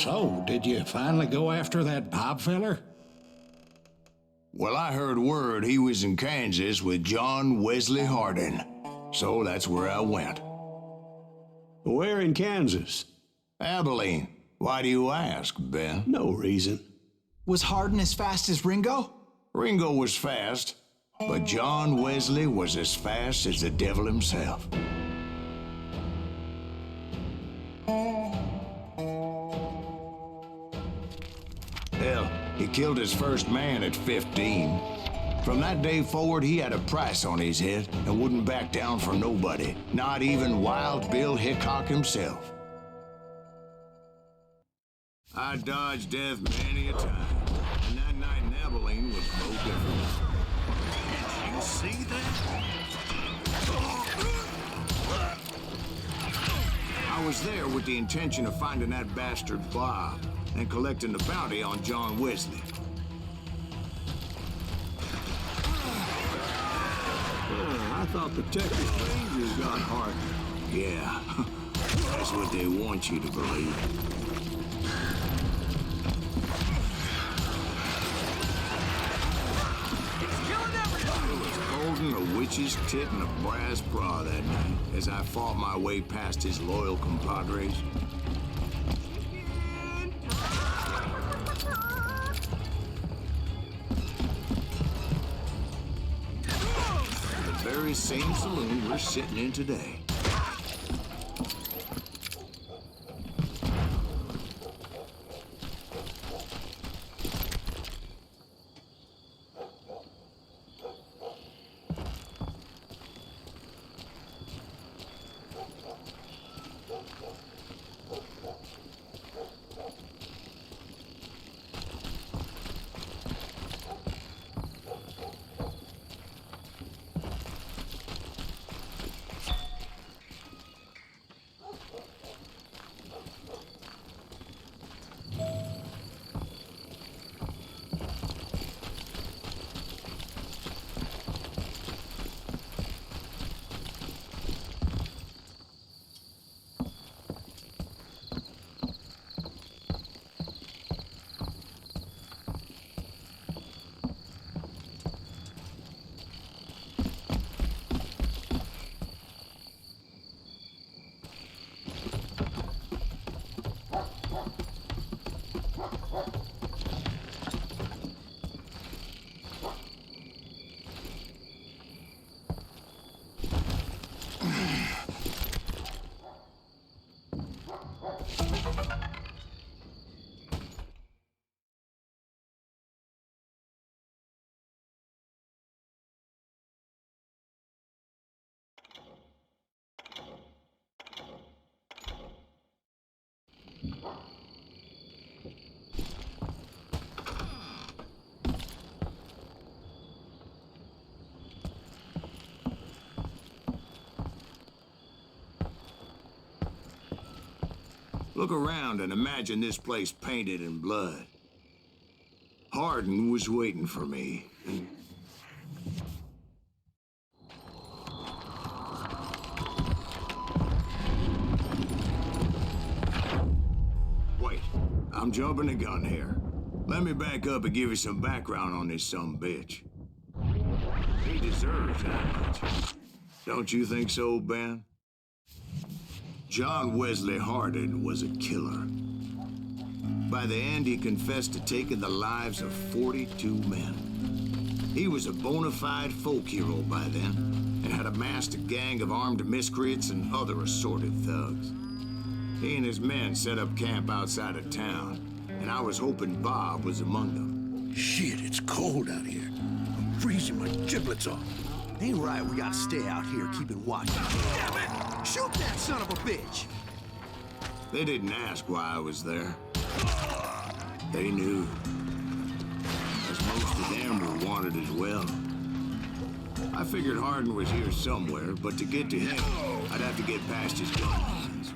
So, did you finally go after that Bob feller? Well, I heard word he was in Kansas with John Wesley Hardin. So that's where I went. Where in Kansas? Abilene. Why do you ask, Ben? No reason. Was Hardin as fast as Ringo? Ringo was fast, but John Wesley was as fast as the devil himself. Hell, he killed his first man at 15. From that day forward, he had a price on his head and wouldn't back down for nobody, not even Wild Bill Hickok himself. I dodged death many a time, and that night in Abilene was no different. Did you see that? I was there with the intention of finding that bastard Bob and collecting the bounty on John Wesley. I thought the Texas Rangers got Hardin. Yeah, that's what they want you to believe. It was holding a witch's tit and a brass bra that night as I fought my way past his loyal compadres. The very same saloon we're sitting in today. Look around and imagine this place painted in blood. Hardin was waiting for me. Wait, I'm jumping the gun here. Let me back up and give you some background on this sumbitch. He deserves that much. Don't you think so, Ben? John Wesley Hardin was a killer. By the end, he confessed to taking the lives of 42 men. He was a bona fide folk hero by then, and had amassed a gang of armed miscreants and other assorted thugs. He and his men set up camp outside of town, and I was hoping Bob was among them. Shit, it's cold out here. I'm freezing my giblets off. Ain't right, we gotta stay out here keeping watch. Damn it! Shoot that son of a bitch! They didn't ask why I was there. They knew. As most of them were wanted as well. I figured Hardin was here somewhere, but to get to him, I'd have to get past his guns.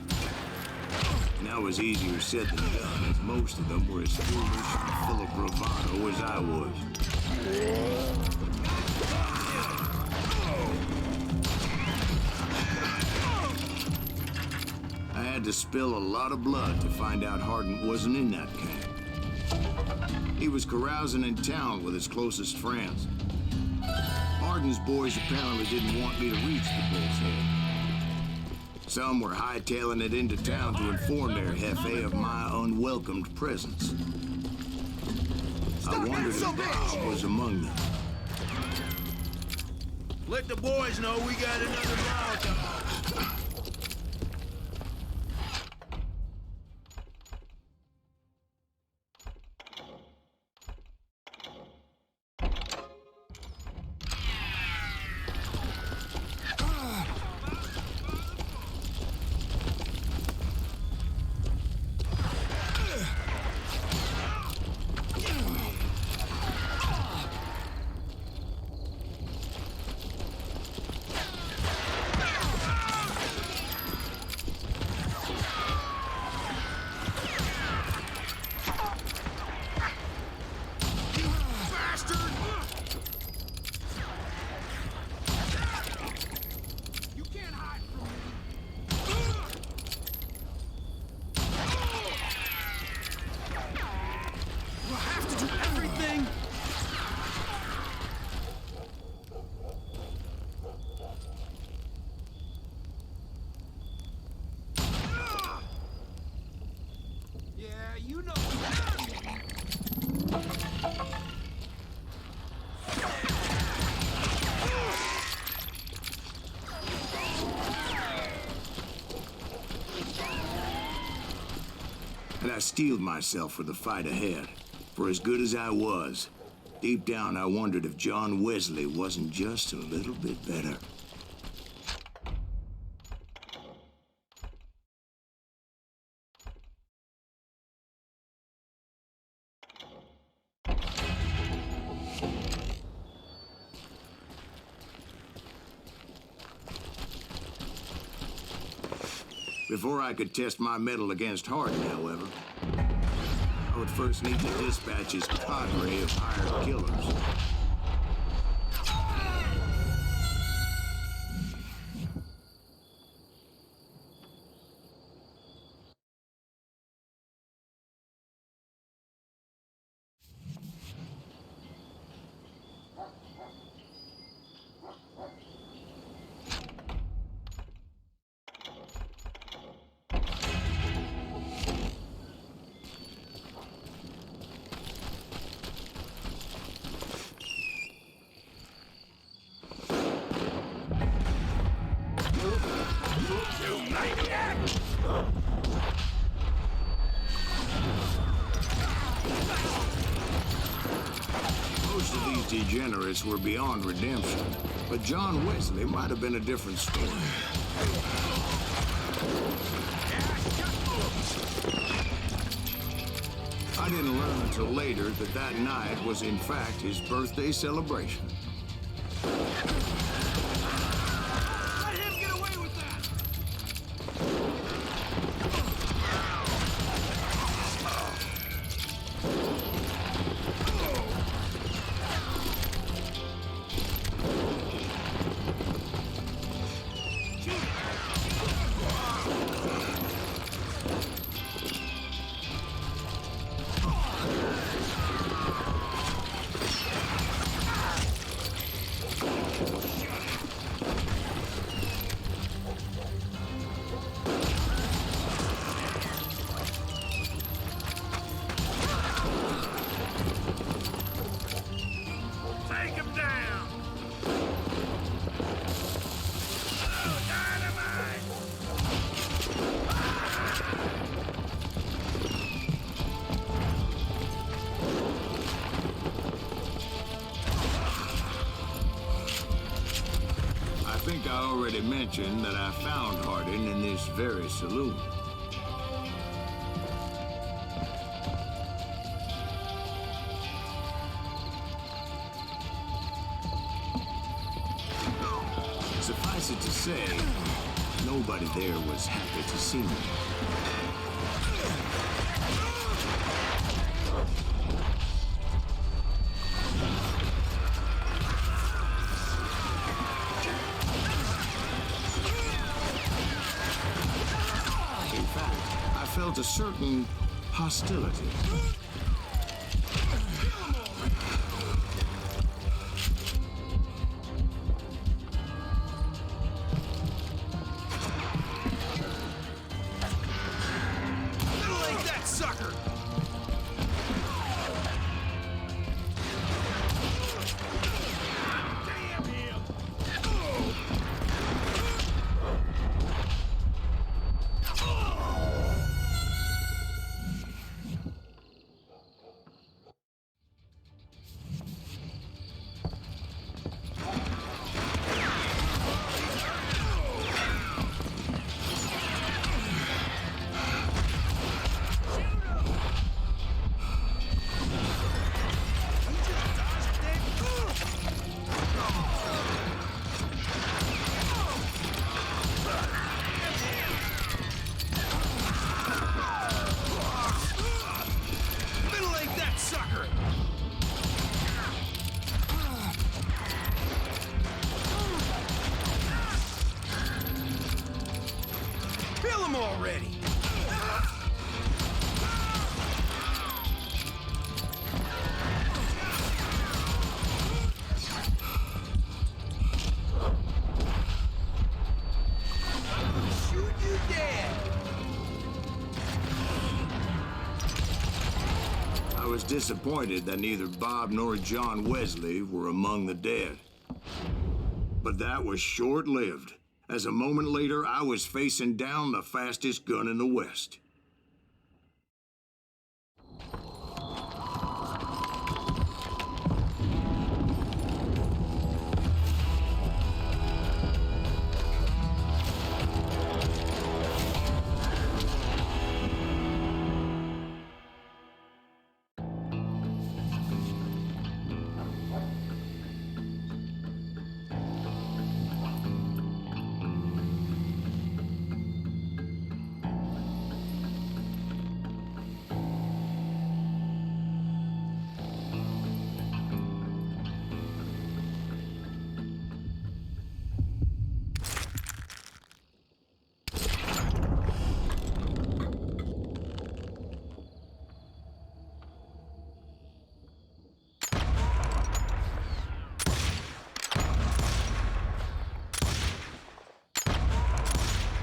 And that was easier said than done, as most of them were as foolish and full of bravado as I was. I had to spill a lot of blood to find out Hardin wasn't in that camp. He was carousing in town with his closest friends. Hardin's boys apparently didn't want me to reach the Bull's Head. Some were hightailing it into town to inform their jefe of my unwelcomed presence. I wondered if Bob was among them. Let the boys know we got another Molotov. And I steeled myself for the fight ahead. For as good as I was, deep down I wondered if John Wesley wasn't just a little bit better. Before I could test my mettle against Hardin, however, I would first need to dispatch his cadre of hired killers. Most of these degenerates were beyond redemption, but John Wesley might have been a different story. I didn't learn until later that that night was in fact his birthday celebration. I think I already mentioned that I found Hardin in this very saloon. Suffice it to say, nobody there was happy to see me. In felt a certain hostility. Middle-leg that sucker! Damn him! Middle-leg that sucker! Kill him already! Shoot you dead! I was disappointed that neither Bob nor John Wesley were among the dead. But that was short-lived, as a moment later I was facing down the fastest gun in the West.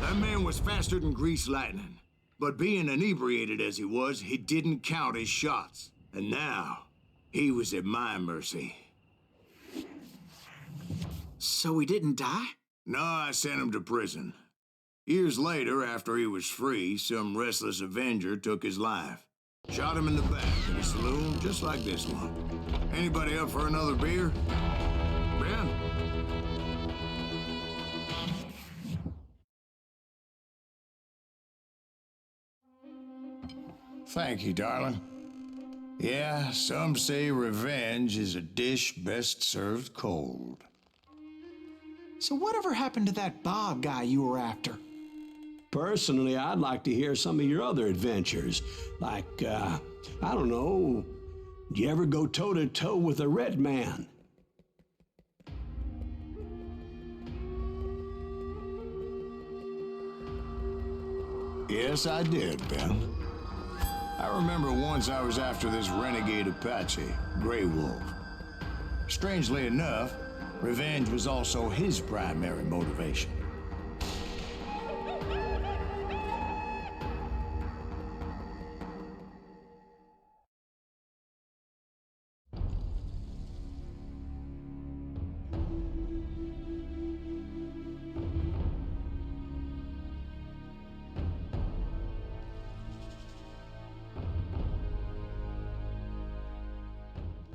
That man was faster than greased lightning. But being inebriated as he was, he didn't count his shots. And now, he was at my mercy. So he didn't die? No, I sent him to prison. Years later, after he was free, some restless avenger took his life. Shot him in the back in a saloon just like this one. Anybody up for another beer? Ben? Thank you, darling. Yeah, some say revenge is a dish best served cold. So whatever happened to that Bob guy you were after? Personally, I'd like to hear some of your other adventures. Like, I don't know, did you ever go toe-to-toe with a red man? Yes, I did, Ben. I remember once I was after this renegade Apache, Grey Wolf. Strangely enough, revenge was also his primary motivation.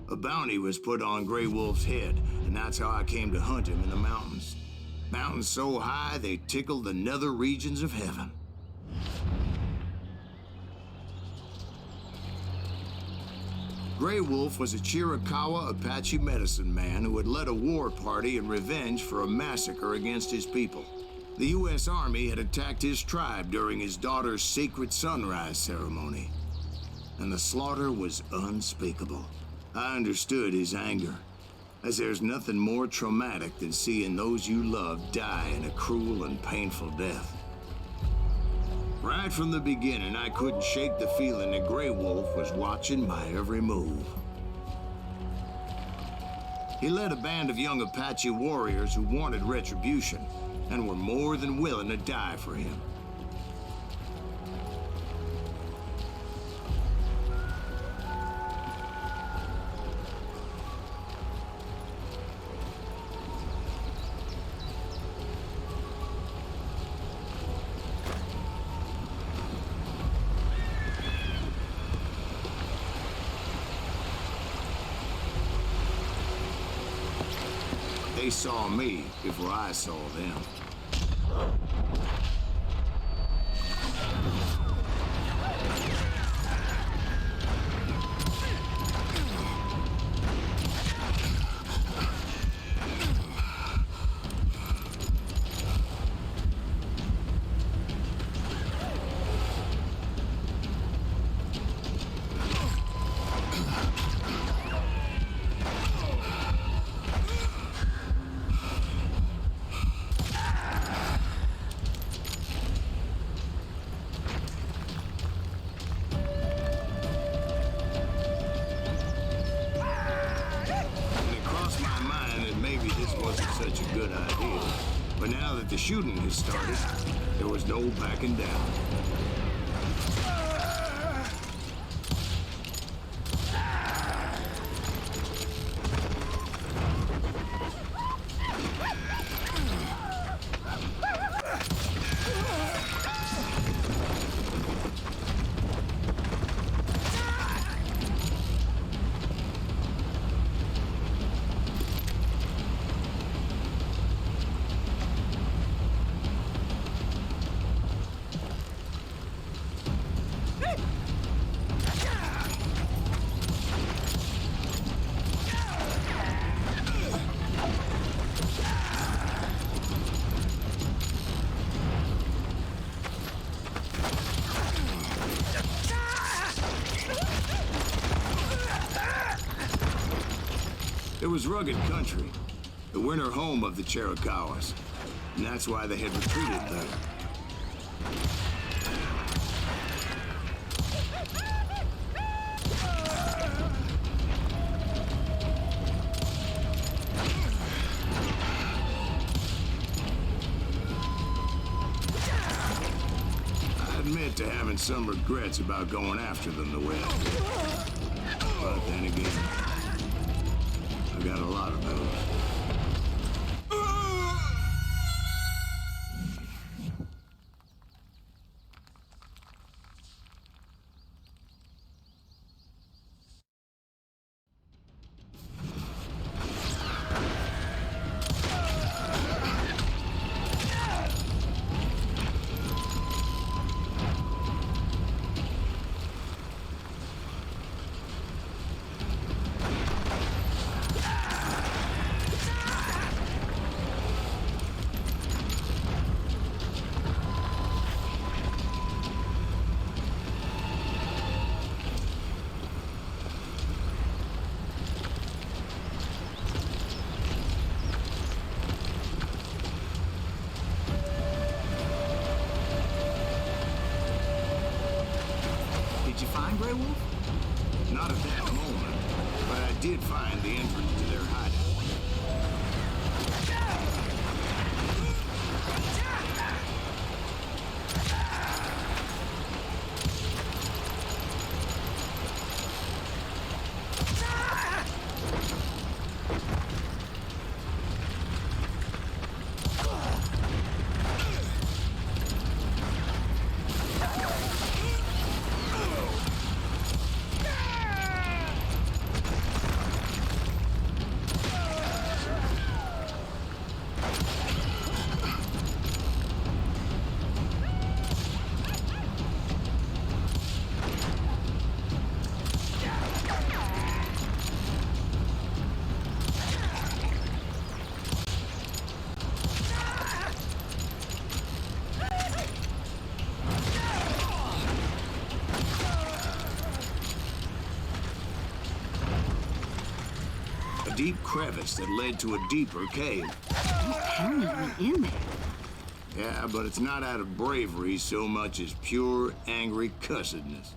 A bounty was put on Grey Wolf's head, and that's how I came to hunt him in the mountains. Mountains so high they tickled the nether regions of heaven. Grey Wolf was a Chiricahua Apache medicine man who had led a war party in revenge for a massacre against his people. The U.S. Army had attacked his tribe during his daughter's sacred sunrise ceremony, and the slaughter was unspeakable. I understood his anger, as there's nothing more traumatic than seeing those you love die in a cruel and painful death. Right from the beginning, I couldn't shake the feeling that Grey Wolf was watching my every move. He led a band of young Apache warriors who wanted retribution and were more than willing to die for him. They saw me before I saw them. Such a good idea. But now that the shooting has started, there was no backing down. It was rugged country, the winter home of the Chiricahuas, and that's why they had retreated there. I admit to having some regrets about going after them the way I did. But then again, I got a lot of those. Did you find Grey Wolf? Not at that moment, but I did find the entrance to their hideout. A deep crevice that led to a deeper cave. How many went in there? Yeah, but it's not out of bravery so much as pure, angry cussedness.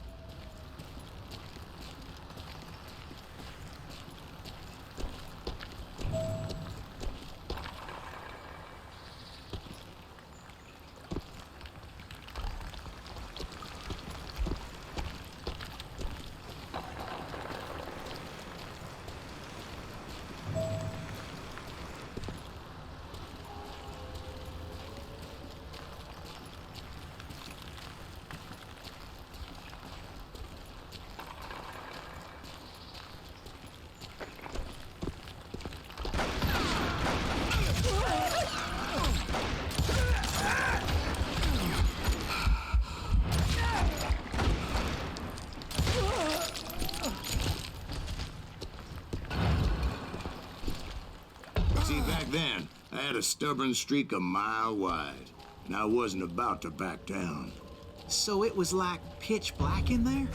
See, back then, I had a stubborn streak a mile wide, and I wasn't about to back down. So it was like pitch black in there?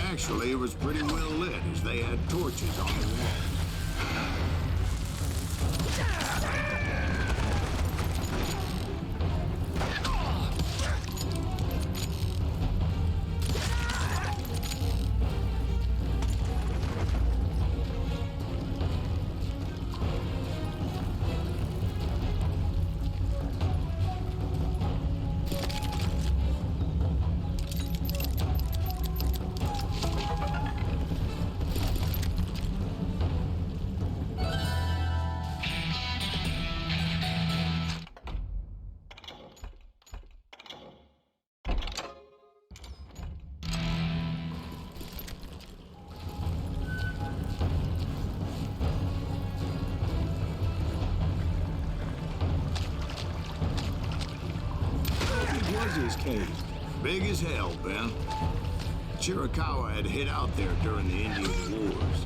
Actually, it was pretty well lit, as they had torches on the wall. His cave. Big as hell, Ben. Chiricahua had hid out there during the Indian Wars.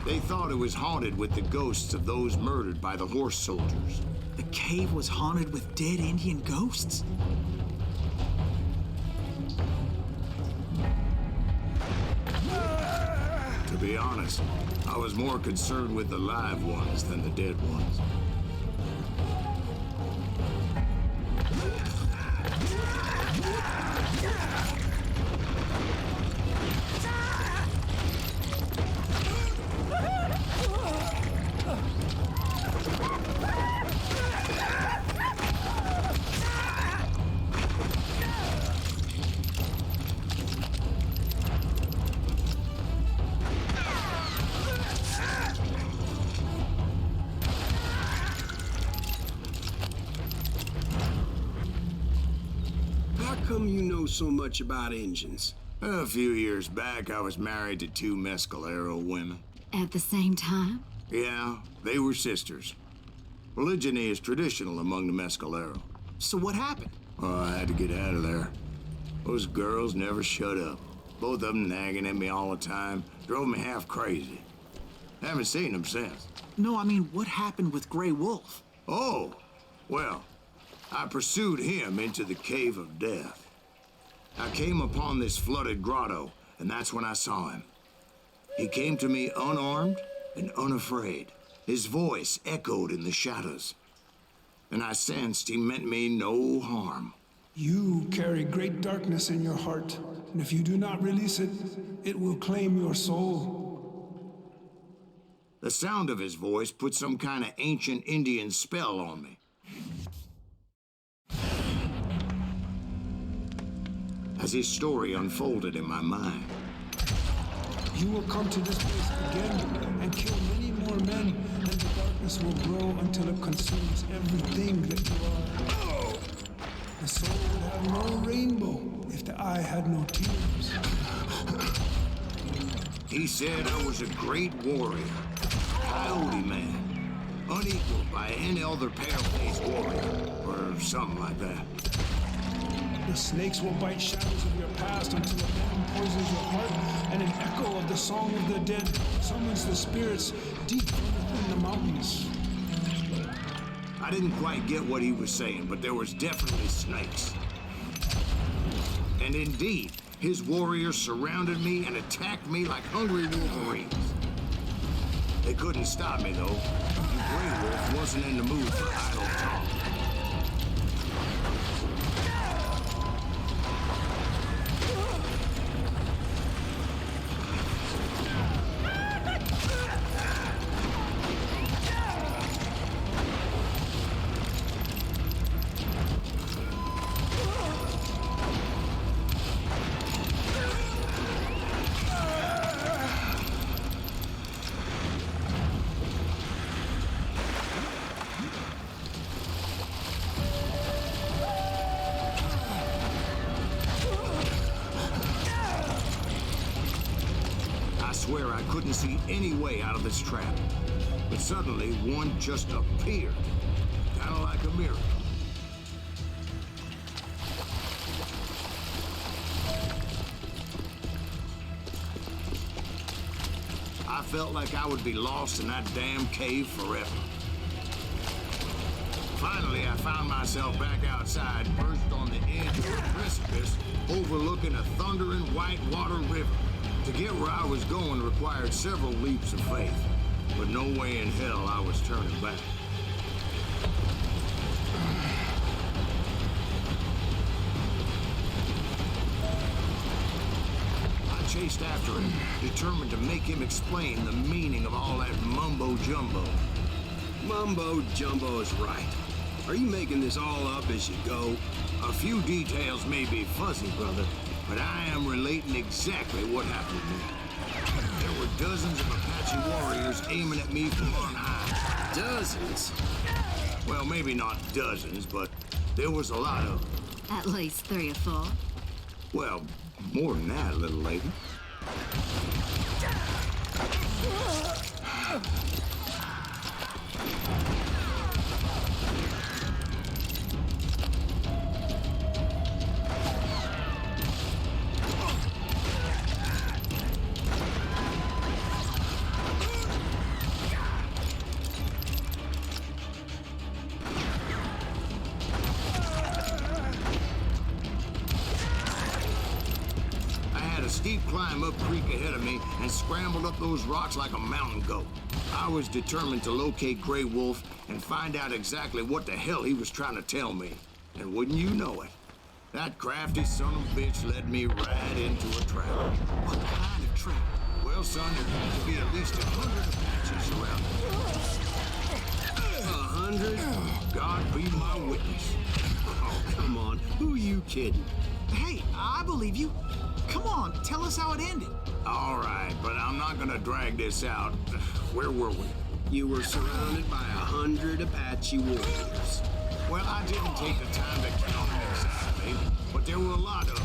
They thought it was haunted with the ghosts of those murdered by the horse soldiers. The cave was haunted with dead Indian ghosts? To be honest, I was more concerned with the live ones than the dead ones. How come you know so much about engines? A few years back, I was married to two Mescalero women. At the same time? Yeah, they were sisters. Polygyny is traditional among the Mescalero. So what happened? Oh, I had to get out of there. Those girls never shut up. Both of them nagging at me all the time. Drove me half crazy. Haven't seen them since. No, I mean, what happened with Grey Wolf? Oh, well, I pursued him into the Cave of Death. I came upon this flooded grotto, and that's when I saw him. He came to me unarmed and unafraid. His voice echoed in the shadows, and I sensed he meant me no harm. You carry great darkness in your heart, and if you do not release it, it will claim your soul. The sound of his voice put some kind of ancient Indian spell on me. As his story unfolded in my mind, You will come to this place again and kill many more men, and the darkness will grow until it consumes everything that you are. The soul would have no rainbow if the eye had no tears. he said I was a great warrior, coyote man, unequaled by any other pale-faced warrior, or something like that. The snakes will bite shadows of your past until a venom poisons your heart, and an echo of the song of the dead summons the spirits deep from within in the mountains. I didn't quite get what he was saying, but there was definitely snakes. And indeed, his warriors surrounded me and attacked me like hungry wolverines. They couldn't stop me, though. Grey Wolf wasn't in the mood for idle talk. I swear I couldn't see any way out of this trap. But suddenly, one just appeared. Kind of like a miracle. I felt like I would be lost in that damn cave forever. Finally, I found myself back outside, perched on the edge of a precipice, overlooking a thundering white water river. To get where I was going required several leaps of faith, but no way in hell I was turning back. I chased after him, determined to make him explain the meaning of all that mumbo-jumbo. Mumbo-jumbo is right. Are you making this all up as you go? A few details may be fuzzy, brother, but I am relating exactly what happened to me. There were dozens of Apache warriors aiming at me from on high. Dozens? Well, maybe not dozens, but there was a lot of them. At least 3 or 4. Well, more than that, little lady. Steep climb up creek ahead of me and scrambled up those rocks like a mountain goat. I was determined to locate Grey Wolf and find out exactly what the hell he was trying to tell me. And wouldn't you know it, that crafty son of a bitch led me right into a trap. What kind of trap? Well, son, there had to be at least 100 Apaches around. 100? God be my witness. Oh, come on. Who you kidding? Hey, I believe you. Come on, tell us how it ended. All right, but I'm not gonna drag this out. Where were we? You were surrounded by 100 Apache warriors. Well, I didn't take the time to count them exactly, but there were a lot of them.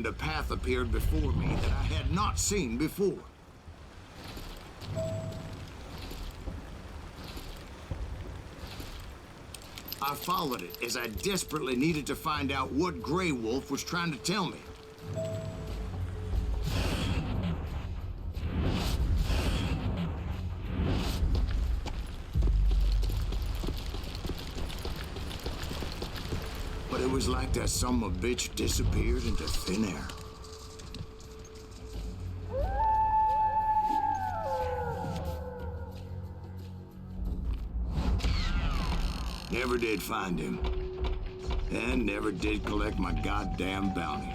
A path appeared before me that I had not seen before. I followed it as I desperately needed to find out what Grey Wolf was trying to tell me. It was like that son of a bitch disappeared into thin air. Never did find him. And never did collect my goddamn bounty.